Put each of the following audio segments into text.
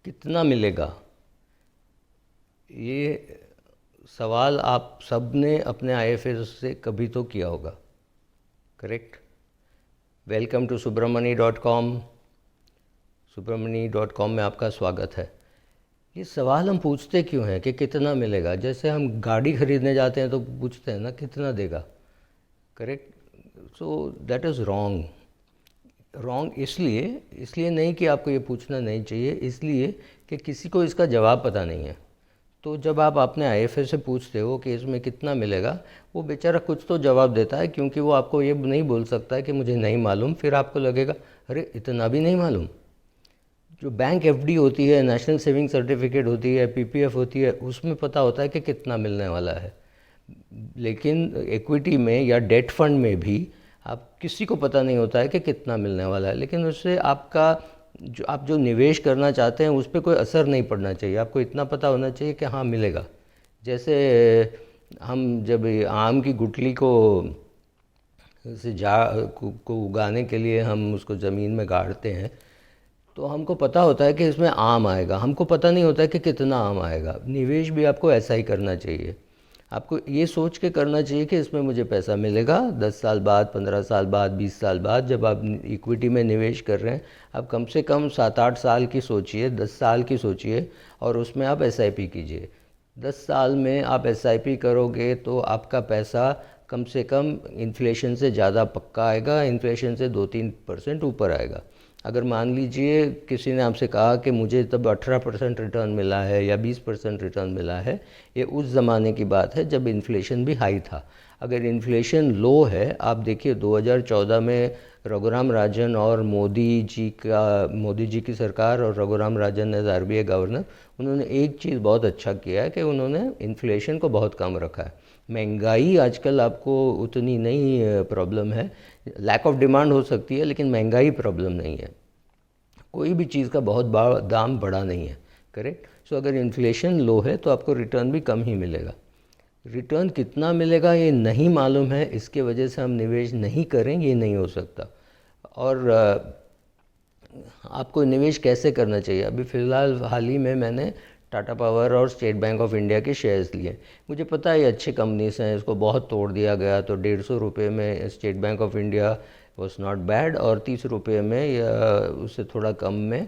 कितना मिलेगा? ये सवाल आप सब ने अपने आईएफएस से कभी तो किया होगा, correct? Welcome to subramani.com। subramani.com में आपका स्वागत है। ये सवाल हम पूछते क्यों हैं कि कितना मिलेगा? जैसे हम गाड़ी खरीदने जाते हैं तो पूछते हैं ना, कितना देगा, correct? So that is wrong. Wrong इसलिए नहीं कि आपको ये पूछना नहीं चाहिए, इसलिए कि किसी को इसका जवाब पता नहीं है। तो जब आप अपने आईएफएस से पूछते हो कि इसमें कितना मिलेगा, वो बेचारा कुछ तो जवाब देता है, क्योंकि वो आपको ये नहीं बोल सकता है कि मुझे नहीं मालूम। फिर आपको लगेगा अरे इतना भी नहीं मालूम। जो बैंक एफडी होती है, नेशनल सेविंग सर्टिफिकेट होती है, पीपीएफ होती है, उसमें पता होता है कि कितना मिलने वाला है। लेकिन इक्विटी में या डेट फंड में भी आप किसी को पता नहीं होता है कि कितना मिलने वाला है। लेकिन उससे आपका जो निवेश करना चाहते हैं उस पर कोई असर नहीं पड़ना चाहिए। आपको इतना पता होना चाहिए कि हाँ मिलेगा। जैसे हम जब आम की गुठली को से जा को उगाने के लिए हम उसको ज़मीन में गाड़ते हैं, तो हमको पता होता है कि इसमें आम आएगा। हमको पता नहीं होता है कि कितना आम आएगा। निवेश भी आपको ऐसा ही करना चाहिए। आपको ये सोच के करना चाहिए कि इसमें मुझे पैसा मिलेगा 10 साल बाद, 15 साल बाद, 20 साल बाद। जब आप इक्विटी में निवेश कर रहे हैं, आप कम से कम 7-8 साल की सोचिए, 10 साल की सोचिए, और उसमें आप एसआईपी कीजिए। 10 साल में आप एसआईपी करोगे तो आपका पैसा कम से कम इन्फ्लेशन से ज़्यादा पक्का आएगा, इन्फ्लेशन से 2-3% ऊपर आएगा। अगर मान लीजिए किसी ने आपसे कहा कि मुझे तब 18% रिटर्न मिला है या 20% रिटर्न मिला है, ये उस ज़माने की बात है जब इन्फ्लेशन भी हाई था। अगर इन्फ्लेशन लो है, आप देखिए 2014 में रघुराम राजन और मोदी जी की सरकार और Raghuram Rajan as RBI governor, उन्होंने एक चीज़ बहुत अच्छा किया है कि उन्होंने इन्फ्लेशन को बहुत कम रखा है। महंगाई आजकल आपको उतनी नहीं प्रॉब्लम है। लैक ऑफ डिमांड हो सकती है, लेकिन महंगाई प्रॉब्लम नहीं है। कोई भी चीज़ का बहुत दाम बढ़ा नहीं है, करेक्ट? सो अगर इन्फ्लेशन लो है तो आपको रिटर्न भी कम ही मिलेगा। रिटर्न कितना मिलेगा ये नहीं मालूम है, इसके वजह से हम निवेश नहीं करें, ये नहीं हो सकता। और आपको निवेश कैसे करना चाहिए? अभी फ़िलहाल हाल ही में मैंने टाटा पावर और स्टेट बैंक ऑफ इंडिया के शेयर्स लिए। मुझे पता है ये अच्छी कंपनीज हैं, इसको बहुत तोड़ दिया गया, तो 150 रुपये में state bank of India was not bad, और 30 रुपये में या उससे थोड़ा कम में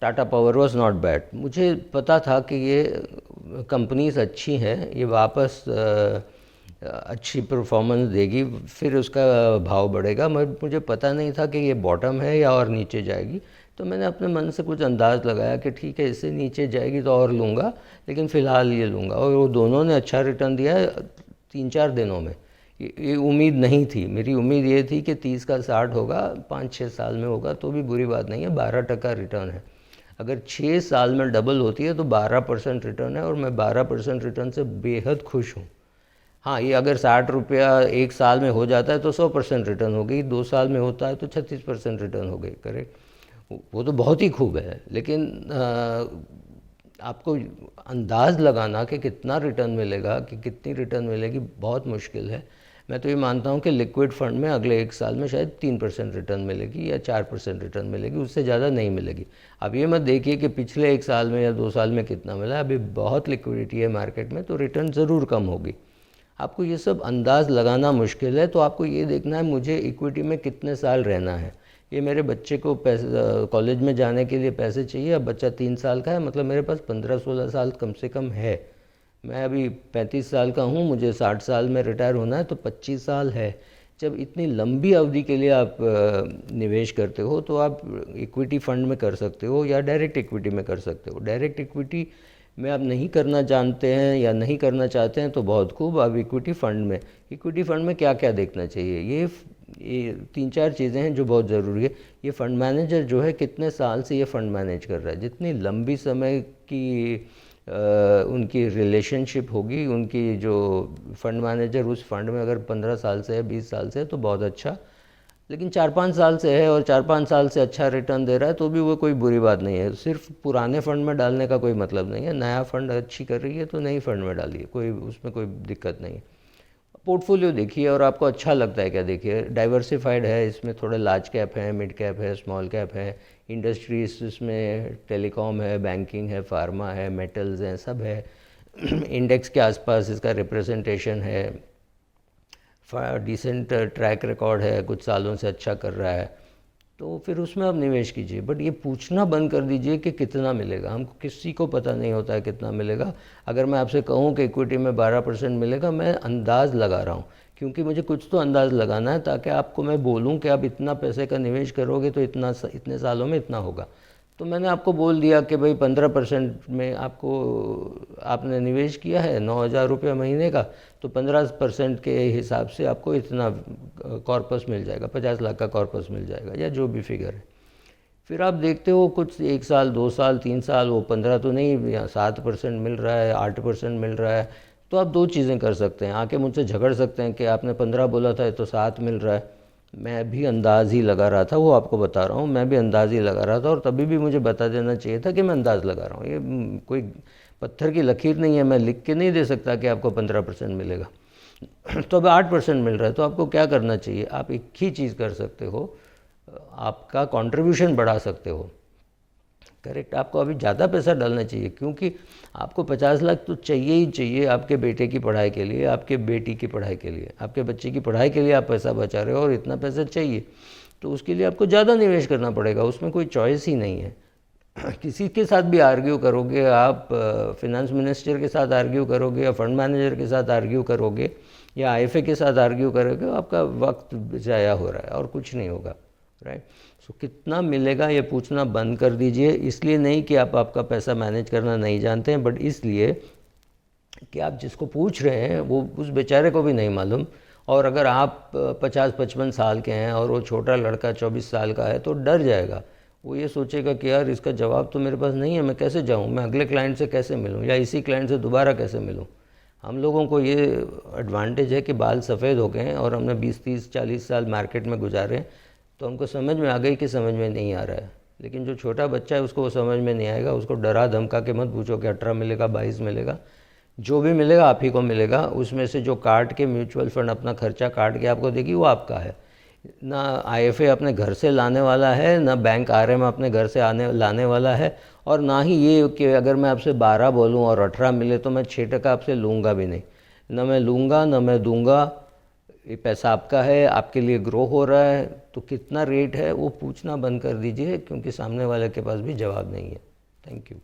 Tata power was not bad. मुझे पता था कि ये कंपनीज अच्छी हैं, ये वापस अच्छी परफॉर्मेंस देगी, फिर उसका भाव बढ़ेगा। मुझे पता नहीं था कि ये बॉटम है या और नीचे जाएगी। तो मैंने अपने मन से कुछ अंदाज़ लगाया कि ठीक है, इससे नीचे जाएगी तो और लूँगा, लेकिन फ़िलहाल ये लूँगा। और वो दोनों ने अच्छा रिटर्न दिया है 3-4 दिनों में। ये उम्मीद नहीं थी। मेरी उम्मीद ये थी कि 30 का 60 होगा, 5-6 साल में होगा तो भी बुरी बात नहीं है। 12% रिटर्न है। अगर 6 साल में डबल होती है तो 12% रिटर्न है, और मैं 12% रिटर्न से बेहद खुश हूँ। हाँ, ये अगर 60 रुपया एक साल में हो जाता है तो 100% रिटर्न हो गई, 2 साल में होता है तो 36% रिटर्न हो गई, करेक्ट? वो तो बहुत ही खूब है। लेकिन आपको अंदाज़ लगाना कि कितना रिटर्न मिलेगा, कि कितनी रिटर्न मिलेगी, बहुत मुश्किल है। मैं तो ये मानता हूँ कि लिक्विड फंड में अगले 1 साल में शायद 3% रिटर्न मिलेगी या 4% रिटर्न मिलेगी, उससे ज़्यादा नहीं मिलेगी। अब ये मत देखिए कि पिछले 1 साल में या 2 साल में कितना मिला है। अभी बहुत लिक्विडिटी है मार्केट में, तो रिटर्न ज़रूर कम होगी। आपको ये सब अंदाज़ लगाना मुश्किल है, तो आपको ये देखना है मुझे इक्विटी में कितने साल रहना है। ये मेरे बच्चे को पैसे कॉलेज में जाने के लिए पैसे चाहिए। अब बच्चा 3 साल का है, मतलब मेरे पास 15-16 साल कम से कम है। मैं अभी 35 साल का हूँ, मुझे 60 साल में रिटायर होना है, तो 25 साल है। जब इतनी लंबी अवधि के लिए आप निवेश करते हो तो आप इक्विटी फंड में कर सकते हो या डायरेक्ट इक्विटी में कर सकते हो। डायरेक्ट इक्विटी में आप नहीं करना जानते हैं या नहीं करना चाहते हैं तो बहुत खूब, आप इक्विटी फ़ंड में। इक्विटी फ़ंड में क्या क्या देखना चाहिए, ये 3-4 चीज़ें हैं जो बहुत ज़रूरी है। ये फ़ंड मैनेजर जो है कितने साल से ये फ़ंड मैनेज कर रहा है। जितनी लंबी समय की उनकी रिलेशनशिप होगी, उनकी जो फ़ंड मैनेजर उस फंड में अगर 15 साल से है, 20 साल से है तो बहुत अच्छा। लेकिन 4-5 साल से है और 4-5 साल से अच्छा रिटर्न दे रहा है तो भी वो कोई बुरी बात नहीं है। सिर्फ पुराने फंड में डालने का कोई मतलब नहीं है। नया फंड अच्छी कर रही है तो नई फंड में डालिए, कोई उसमें कोई दिक्कत नहीं है। पोर्टफोलियो देखिए और आपको अच्छा लगता है क्या, देखिए डाइवर्सिफाइड है, इसमें थोड़े लार्ज कैप है, मिड कैप है, स्मॉल कैप है, इंडस्ट्रीज इसमें टेलीकॉम है, बैंकिंग है, फार्मा है, मेटल्स हैं, सब है। इंडेक्स के आसपास इसका रिप्रेजेंटेशन है, डिसेंट ट्रैक रिकॉर्ड है, कुछ सालों से अच्छा कर रहा है, तो फिर उसमें आप निवेश कीजिए। बट ये पूछना बंद कर दीजिए कि कितना मिलेगा, हमको किसी को पता नहीं होता है कितना मिलेगा। अगर मैं आपसे कहूँ कि इक्विटी में 12% मिलेगा, मैं अंदाज़ लगा रहा हूँ, क्योंकि मुझे कुछ तो अंदाज़ लगाना है, ताकि आपको मैं बोलूँ कि आप इतना पैसे का निवेश करोगे तो इतने सालों में इतना होगा। तो मैंने आपको बोल दिया कि भाई 15% में आपने निवेश किया है 9,000 रुपये महीने का, तो 15% के हिसाब से आपको इतना कॉर्पस मिल जाएगा, 50 लाख का कॉर्पस मिल जाएगा, या जो भी फिगर है। फिर आप देखते हो कुछ 1 साल 2 साल 3 साल वो 15 तो नहीं, या 7% मिल रहा है, 8% मिल रहा है। तो आप दो चीज़ें कर सकते हैं, आके मुझसे झगड़ सकते हैं कि आपने 15 बोला था तो 7 मिल रहा है। मैं भी अंदाज़ ही लगा रहा था, वो आपको बता रहा हूँ, मैं भी अंदाज़ ही लगा रहा था, और तभी भी मुझे बता देना चाहिए था कि मैं अंदाज़ लगा रहा हूँ। ये कोई पत्थर की लकीर नहीं है, मैं लिख के नहीं दे सकता कि आपको 15% मिलेगा। तो अब 8% मिल रहा है, तो आपको क्या करना चाहिए, आप एक ही चीज़ कर सकते हो, आपका कंट्रीब्यूशन बढ़ा सकते हो। करेक्ट, आपको अभी ज़्यादा पैसा डालना चाहिए, क्योंकि आपको 50 लाख तो चाहिए ही चाहिए आपके बेटे की पढ़ाई के लिए, आपके बेटी की पढ़ाई के लिए, आपके बच्चे की पढ़ाई के लिए आप पैसा बचा रहे हो, और इतना पैसा चाहिए, तो उसके लिए आपको ज़्यादा निवेश करना पड़ेगा, उसमें कोई चॉइस ही नहीं है। किसी के साथ भी आर्ग्यू करोगे आप, फिनेंस मिनिस्टर के साथ आर्ग्यू करोगे, या फंड मैनेजर के साथ आर्ग्यू करोगे, या आईएफए के साथ आर्ग्यू करोगे, आपका वक्त ज़ाया हो रहा है और कुछ नहीं होगा। राइट, सो कितना मिलेगा ये पूछना बंद कर दीजिए। इसलिए नहीं कि आप आपका पैसा मैनेज करना नहीं जानते हैं, बट इसलिए कि आप जिसको पूछ रहे हैं वो उस बेचारे को भी नहीं मालूम। और अगर आप 50-55 साल के हैं और वो छोटा लड़का 24 साल का है, तो डर जाएगा, वो ये सोचेगा कि यार इसका जवाब तो मेरे पास नहीं है, मैं कैसे जाऊँ, मैं अगले क्लाइंट से कैसे मिलूँ, या इसी क्लाइंट से दोबारा कैसे मिलूँ। हम लोगों को ये एडवांटेज है कि बाल सफ़ेद हो गए हैं और हमने 20-30-40 साल मार्केट में गुजारे, तो हमको समझ में आ गई कि समझ में नहीं आ रहा है। लेकिन जो छोटा बच्चा है उसको वो समझ में नहीं आएगा, उसको डरा धमका के मत पूछो कि 18 मिलेगा 22 मिलेगा, जो भी मिलेगा आप ही को मिलेगा। उसमें से जो काट के म्यूचुअल फंड अपना खर्चा काट के आपको देगी वो आपका है, ना आईएफए अपने घर से लाने वाला है, ना बैंक आरएम अपने घर से लाने वाला है, और ना ही ये कि अगर मैं आपसे 12 बोलूँ और 18 मिले तो मैं 6% आपसे लूँगा भी नहीं, ना मैं लूँगा ना मैं दूँगा। ये पैसा आपका है, आपके लिए ग्रो हो रहा है, तो कितना रेट है वो पूछना बंद कर दीजिए, क्योंकि सामने वाले के पास भी जवाब नहीं है। Thank you.